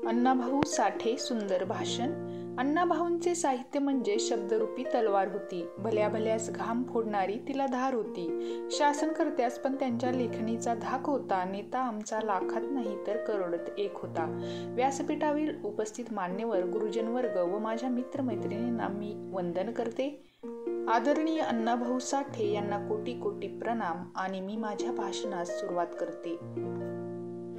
अण्णाभाऊ साठे सुंदर भाषण. अण्णाभाऊंचे साहित्य म्हणजे शब्दरूपी तलवार होती. भल्या भल्यास घाम फोडणारी तिला धार होती. शासनकर्त्यास पण त्यांच्या लेखणीचा धाक होता. नेता आमचा लाखात नाही तर करोडत एक होता. व्यासपीठावर उपस्थित मान्यवर, गुरुजनवर्ग व माझ्या मित्रमैत्रिणींना मी वंदन करते. आदरणीय अण्णाभाऊ साठे यांना कोटी कोटी प्रणाम आणि मी माझ्या भाषणास सुरुवात करते.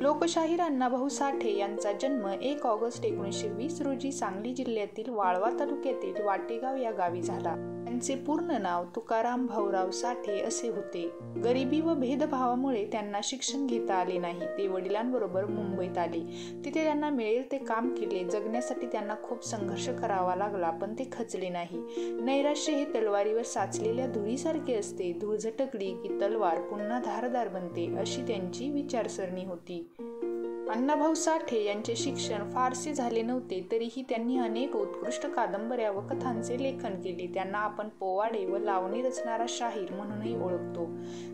लोकशाहीर अण्णाभाऊ साठे यांचा जन्म 1 ऑगस्ट 1920 रोजी सांगली जिल्ह्यातील वाळवा तालुक्यातील वाटेगाव या गावी झाला. त्यांचे पूर्ण नाव तुकाराम भाऊराव साठे असे होते. गरिबी व भेदभावामुळे त्यांना शिक्षण घेता आले नाही. ते वडिलांबरोबर मुंबईत आले. तिथे त्यांना मिळेल ते काम केले. जगण्यासाठी त्यांना खूप संघर्ष करावा लागला, पण ते खचले नाही. नैराश्य हे तलवारीवर साचलेल्या धुळीसारखे असते. धूळ झटकली की तलवार पुन्हा धारदार बनते, अशी त्यांची विचारसरणी होती. अण्णाभाऊ साठे यांचे शिक्षण फारसे झाले नव्हते, तरीही त्यांनी अनेक उत्कृष्ट कादंबऱ्या व कथांचे लेखन केले. त्यांना आपण पोवाडे व लावणी रचणारा शाहीर म्हणूनही ओळखतो.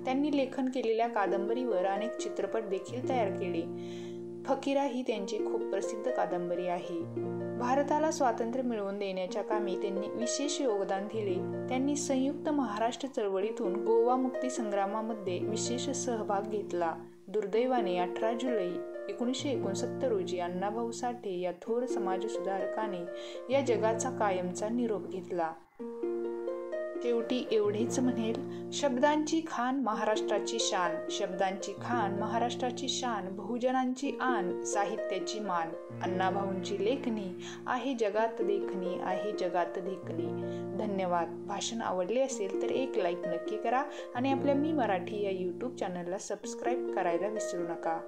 त्यांनी लेखन केलेल्या कादंबरीवर अनेक चित्रपट देखील तयार केले. फकीरा ही त्यांची खूप प्रसिद्ध कादंबरी आहे. भारताला स्वातंत्र्य मिळवून देण्याच्या कामी त्यांनी विशेष योगदान दिले. त्यांनी संयुक्त महाराष्ट्र चळवळीतून गोवा मुक्ती संग्रामामध्ये विशेष सहभाग घेतला. दुर्दैवाने 18 जुलै 1969 रोजी अण्णाभाऊ साठे या थोर समाजसुधारकाने या जगाचा कायमचा निरोप घेतला. शेवटी एवढेच म्हणेल, शब्दांची खाण महाराष्ट्राची शान, शब्दांची खाण महाराष्ट्राची शान, बहुजनांची आन, साहित्याची मान. अण्णाभाऊंची लेखणी आहे जगात देखणी, आहे जगात देखणी. धन्यवाद. भाषण आवडले असेल तर एक लाईक नक्की करा आणि आपल्या मी मराठी या यूट्यूब चॅनलला सबस्क्राईब करायला विसरू नका.